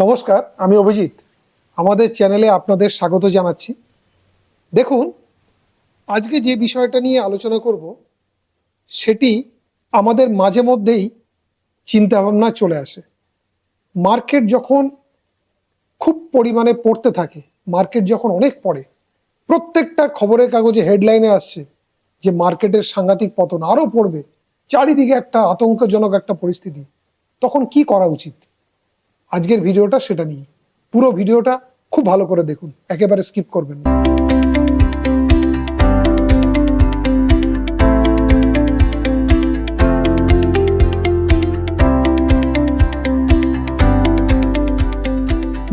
নমস্কার, আমি অভিজিৎ। আমাদের চ্যানেলে আপনাদের স্বাগত জানাচ্ছি। দেখুন, আজকে যে বিষয়টা নিয়ে আলোচনা করব সেটি আমাদের মাঝে মধ্যেই চিন্তাভাবনা চলে আসে। মার্কেট যখন খুব পরিমাণে পড়তে থাকে, মার্কেট যখন অনেক পড়ে, প্রত্যেকটা খবরের কাগজে হেডলাইনে আসছে যে মার্কেটের সাংঘাতিক পতন, আরও পড়বে, চারিদিকে একটা আতঙ্কজনক একটা পরিস্থিতি, তখন কি করা উচিত? আজকের ভিডিওটা সেটা নিয়ে। পুরো ভিডিওটা খুব ভালো করে দেখুন, একেবারে স্কিপ করবেন না।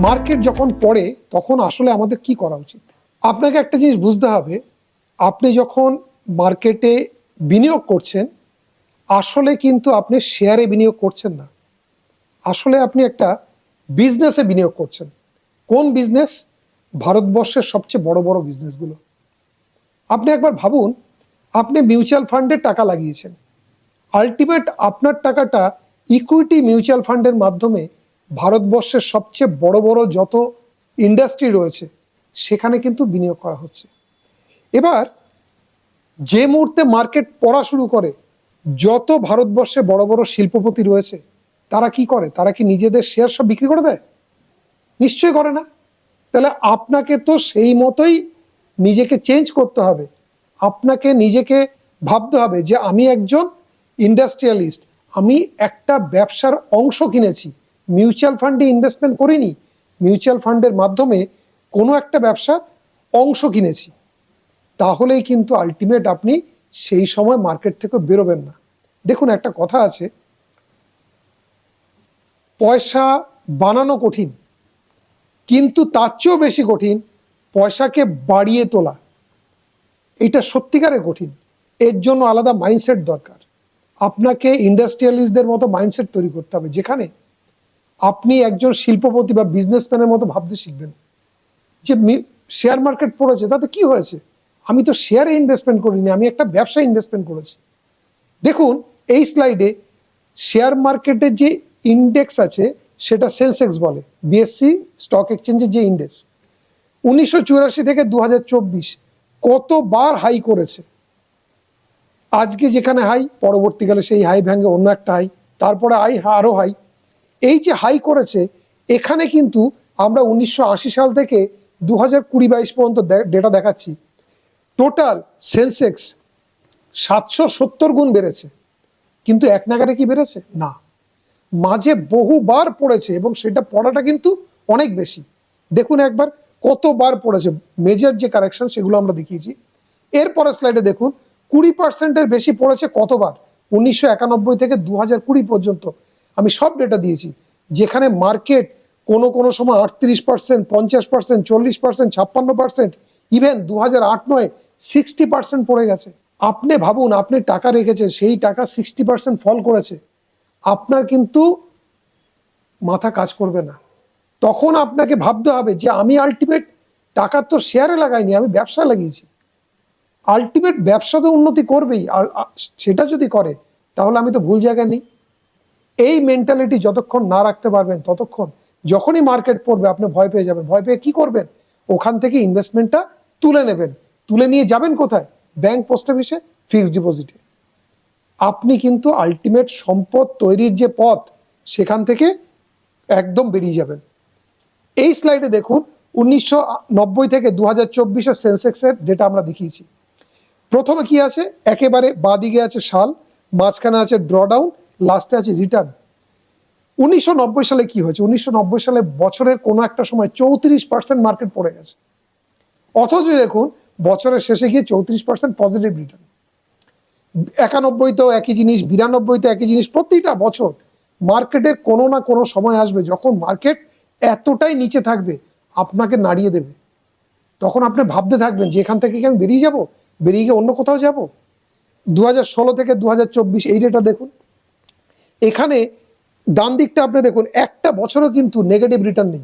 মার্কেট যখন পড়ে তখন আসলে আমাদের কি করা উচিত? আপনাকে একটা জিনিস বুঝতে হবে, আপনি যখন মার্কেটে বিনিয়োগ করছেন, আসলে কিন্তু আপনি শেয়ারে বিনিয়োগ করছেন না, আসলে আপনি একটা বিজনেসে বিনিয়োগ করছেন। কোন বিজনেস? ভারতবর্ষের সবচেয়ে বড় বড় বিজনেসগুলো। আপনি একবার ভাবুন, আপনি মিউচুয়াল ফান্ডে টাকা লাগিয়েছেন, আলটিমেট আপনার টাকাটা ইকুইটি মিউচুয়াল ফান্ডের মাধ্যমে ভারতবর্ষের সবচেয়ে বড় বড় যত ইন্ডাস্ট্রি রয়েছে সেখানে কিন্তু বিনিয়োগ করা হচ্ছে। এবার যে মুহূর্তে মার্কেট পড়া শুরু করে, যত ভারতবর্ষে বড় বড় শিল্পপতি রয়েছে তারা কি করে? তারা কি নিজেদের শেয়ার সব বিক্রি করে দেয়? নিশ্চয়ই করে না। তাহলে আপনাকে তো সেই মতোই নিজেকে চেঞ্জ করতে হবে। আপনাকে নিজেকে ভাবতে হবে যে আমি একজন ইন্ডাস্ট্রিয়ালিস্ট, আমি একটা ব্যবসার অংশ কিনেছি, মিউচুয়াল ফান্ডে ইনভেস্টমেন্ট করিনি, মিউচুয়াল ফান্ডের মাধ্যমে কোনো একটা ব্যবসার অংশ কিনেছি। তাহলেই কিন্তু আলটিমেট আপনি সেই সময় মার্কেট থেকে বেরোবেন না। দেখুন, একটা কথা আছে, পয়সা বানানো কঠিন, কিন্তু তার চেয়েও বেশি কঠিন পয়সাকে বাড়িয়ে তোলা। এটা সত্যিকারের কঠিন। এর জন্য আলাদা মাইন্ডসেট দরকার। আপনাকে ইন্ডাস্ট্রিয়ালিস্টদের মতো মাইন্ডসেট তৈরি করতে হবে, যেখানে আপনি একজন শিল্পপতি বা বিজনেসম্যানের মতো ভাবতে শিখবেন যে শেয়ার মার্কেট পড়েছে, তাতে কি হয়েছে? আমি তো শেয়ারে ইনভেস্টমেন্ট করিনি, আমি একটা ব্যবসায় ইনভেস্টমেন্ট করেছি। দেখুন, এই স্লাইডে শেয়ার মার্কেটের যে ইন্ডেক্স আছে সেটা সেন্সেক্স বলে, বিএসসি স্টক এক্সচেঞ্জের যে ইন্ডেক্স, 1984 থেকে 2024 কতবার হাই করেছে। আজকে যেখানে হাই, পরবর্তীকালে সেই হাই ভেঙে অন্য একটা হাই, তারপরে আরো হাই। এই যে হাই করেছে, এখানে কিন্তু আমরা 1980 সাল থেকে 2020-22 পর্যন্ত ডেটা দেখাচ্ছি, টোটাল সেন্সেক্স 770 গুণ বেড়েছে। কিন্তু এক নাগারে কি বেড়েছে? না, মাঝে বহুবার পড়েছে, এবং সেটা পড়াটা কিন্তু অনেক বেশি। দেখুন একবার কতবার পড়েছে, মেজর যে কারেকশন সেগুলো আমরা দেখিয়েছি। এরপরে স্লাইডে দেখুন 20%-এর বেশি পড়েছে কতবার, 1991 থেকে 2020 পর্যন্ত আমি সব ডেটা দিয়েছি, যেখানে মার্কেট কোনো সময় 38%, 50%, 40%, 56%, ইভেন 2008-9 60% পড়ে গেছে। আপনি ভাবুন, আপনি টাকা রেখেছেন, সেই টাকা 60% ফল করেছে, আপনার কিন্তু মাথা কাজ করবে না। তখন আপনাকে ভাবতে হবে যে আমি আলটিমেট টাকা তো শেয়ারে লাগাইনি, আমি ব্যবসা লাগিয়েছি। আলটিমেট ব্যবসা তো উন্নতি করবেই, আর সেটা যদি করে তাহলে আমি তো ভুল জায়গায় নেই। এই মেন্টালিটি যতক্ষণ না রাখতে পারবেন, ততক্ষণ যখনই মার্কেট পড়বে আপনি ভয় পেয়ে যাবেন। ভয় পেয়ে কি করবেন? ওখান থেকে ইনভেস্টমেন্টটা তুলে নেবেন। তুলে নিয়ে যাবেন কোথায়? ব্যাংক, পোস্ট অফিসে, ফিক্সড ডিপোজিটে। আপনি কিন্তু আলটিমেট সম্পদ তৈরির যে পথ, সেখান থেকে একদম বেরিয়ে যাবেন। এই স্লাইডে দেখুন 1990 থেকে 2024 সেন্সেক্সের ডেটা আমরা দেখিয়েছি। প্রথমে কি আছে? একেবারে বাঁদিকে আছে সাল, মাঝখানে আছে ড্রডাউন, লাস্টে আছে রিটার্ন। 1990 সালে কি হয়েছে? 1990 সালে বছরের কোনো একটা সময় 34% মার্কেট পড়ে গেছে, অথচ দেখুন বছরের শেষে গিয়ে 34% পজিটিভ রিটার্ন। 91-তেও একই জিনিস, 92-তে একই জিনিস। প্রতিটা বছর মার্কেটের কোনো না কোনো সময় আসবে যখন মার্কেট এতটাই নিচে থাকবে, আপনাকে নাড়িয়ে দেবে। তখন আপনি ভাবতে থাকবেন যে এখান থেকে কি আমি বেরিয়ে যাব, বেরিয়ে গিয়ে অন্য কোথাও যাব। 2016 থেকে 2024 এই ডেটা দেখুন। এখানে ডান দিকটা আপনি দেখুন, একটা বছরও কিন্তু নেগেটিভ রিটার্ন নেই।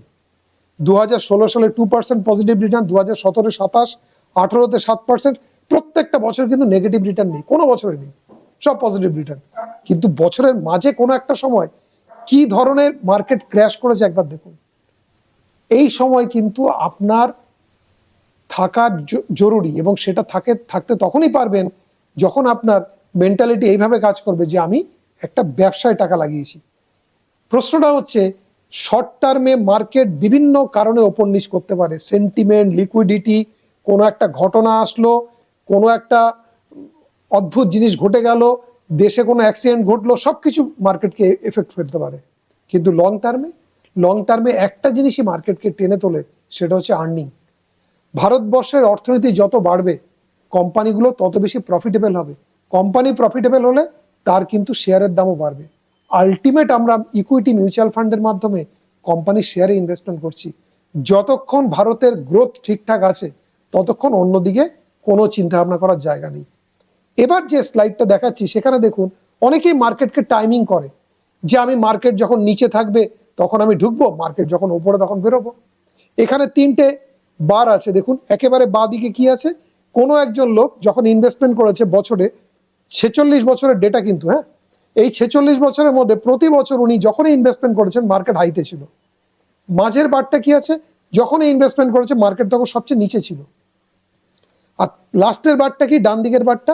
2016 সালে 2% পজিটিভ রিটার্ন, 2017-এ 27, 18-তে 7%, প্রত্যেকটা বছর কিন্তু নেগেটিভ রিটার্ন নেই, কোনো বছরে নেই, সব পজিটিভ রিটার্ন। কিন্তু বছরের মাঝে কোনো একটা সময় কি ধরনের মার্কেট ক্র্যাশ করেছে একবার দেখুন। এই সময় কিন্তু আপনার থাকা জরুরি, এবং সেটা থাকতে তখনই পারবেন যখন আপনার মেন্টালিটি এইভাবে কাজ করবে যে আমি একটা ব্যবসায় টাকা লাগিয়েছি। প্রশ্নটা হচ্ছে, শর্ট টার্মে মার্কেট বিভিন্ন কারণে ওপর নিচ করতে পারে, সেন্টিমেন্ট, লিকুইডিটি, কোনো একটা ঘটনা আসলো, কোনো একটা অদ্ভুত জিনিস ঘটে গেল, দেশে কোনো অ্যাক্সিডেন্ট ঘটলো, সব কিছু মার্কেটকে এফেক্ট ফেলতে পারে। কিন্তু লং টার্মে একটা জিনিসই মার্কেটকে টেনে তোলে, সেটা হচ্ছে আর্নিং। ভারতবর্ষের অর্থনীতি যত বাড়বে, কোম্পানিগুলো তত বেশি প্রফিটেবল হবে। কোম্পানি প্রফিটেবল হলে তার কিন্তু শেয়ারের দামও বাড়বে। আলটিমেট আমরা ইকুইটি মিউচুয়াল ফান্ডের মাধ্যমে কোম্পানির শেয়ারে ইনভেস্টমেন্ট করছি। যতক্ষণ ভারতের গ্রোথ ঠিকঠাক আছে, ততক্ষণ অন্যদিকে কোনো চিন্তা ভাবনা করার জায়গা নেই। এবার যে স্লাইডটা দেখাচ্ছি, সেখানে দেখুন অনেকেই মার্কেটকে টাইমিং করে, যে আমি মার্কেট যখন নিচে থাকবে তখন আমি ঢুকবো, মার্কেট যখন ওপরে তখন বেরোবো। এখানে 3টে বার আছে, দেখুন একেবারে বাঁ দিকে কি আছে, কোনো একজন লোক যখন ইনভেস্টমেন্ট করেছে বছরে 46 বছরের ডেটা কিন্তু, হ্যাঁ, এই 46 বছরের মধ্যে প্রতি বছর উনি যখনই ইনভেস্টমেন্ট করেছেন মার্কেট হাইতে ছিল। মাঝের বারটা কি আছে, যখন ইনভেস্টমেন্ট করেছে মার্কেট তখন সবচেয়ে নিচে ছিল। আর লাস্টের বারটা কি, ডান দিকের বারটা,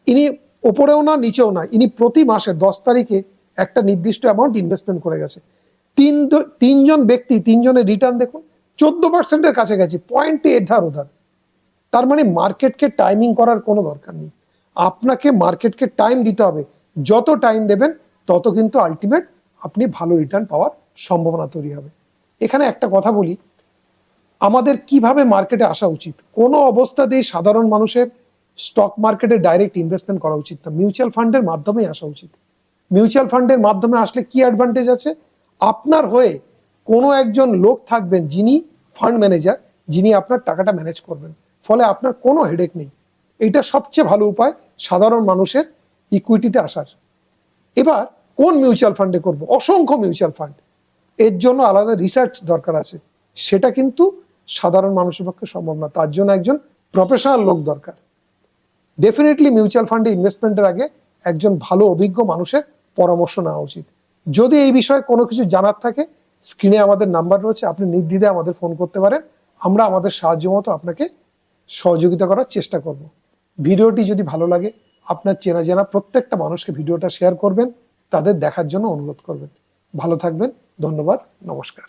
ইনি ওপরেও না নিচেও না, ইনি প্রতি মাসে 10 তারিখে একটা নির্দিষ্ট অ্যামাউন্ট ইনভেস্টমেন্ট করে গেছে। তিনজন ব্যক্তি, তিনজনের রিটার্ন দেখুন 14%-এর কাছাকাছি, 0.8 ধার ওধার। তার মানে মার্কেটকে টাইমিং করার কোনো দরকার নেই, আপনাকে মার্কেটকে টাইম দিতে হবে। যত টাইম দেবেন তত কিন্তু আলটিমেট আপনি ভালো রিটার্ন পাওয়ার সম্ভাবনা তৈরি হবে। এখানে একটা কথা বলি, আমাদের কিভাবে মার্কেটে আসা উচিত। কোনো অবস্থাতেই সাধারণ মানুষের স্টক মার্কেটে ডাইরেক্ট ইনভেস্টমেন্ট করা উচিত না, মিউচুয়াল ফান্ডের মাধ্যমেই আসা উচিত। মিউচুয়াল ফান্ডের মাধ্যমে আসলে কি অ্যাডভান্টেজ আছে, আপনার হয়ে কোনো একজন লোক থাকবেন যিনি ফান্ড ম্যানেজার, যিনি আপনার টাকাটা ম্যানেজ করবেন, ফলে আপনার কোনো হেডেক নেই। এটা সবচেয়ে ভালো উপায় সাধারণ মানুষের ইকুইটিতে আসার। এবার কোন মিউচুয়াল ফান্ডে করব, অসংখ্য মিউচুয়াল ফান্ড, এর জন্য আলাদা রিসার্চ দরকার আছে, সেটা কিন্তু সাধারণ মানুষের পক্ষে সম্ভব না, তার জন্য একজন প্রফেশনাল লোক দরকার। ডেফিনেটলি মিউচুয়াল ফান্ডে ইনভেস্টমেন্টের আগে একজন ভালো অভিজ্ঞ মানুষের পরামর্শ নেওয়া উচিত। যদি এই বিষয়ে কোনো কিছু জানার থাকে, স্ক্রিনে আমাদের নাম্বার রয়েছে, আপনি নির্দ্বিধায় আমাদের ফোন করতে পারেন, আমরা আমাদের সাহায্য মতো আপনাকে সহযোগিতা করার চেষ্টা করব। ভিডিওটি যদি ভালো লাগে, আপনার চেনা জানা প্রত্যেকটা মানুষকে ভিডিওটা শেয়ার করবেন, তাদের দেখার জন্য অনুরোধ করবেন। ভালো থাকবেন, ধন্যবাদ, নমস্কার।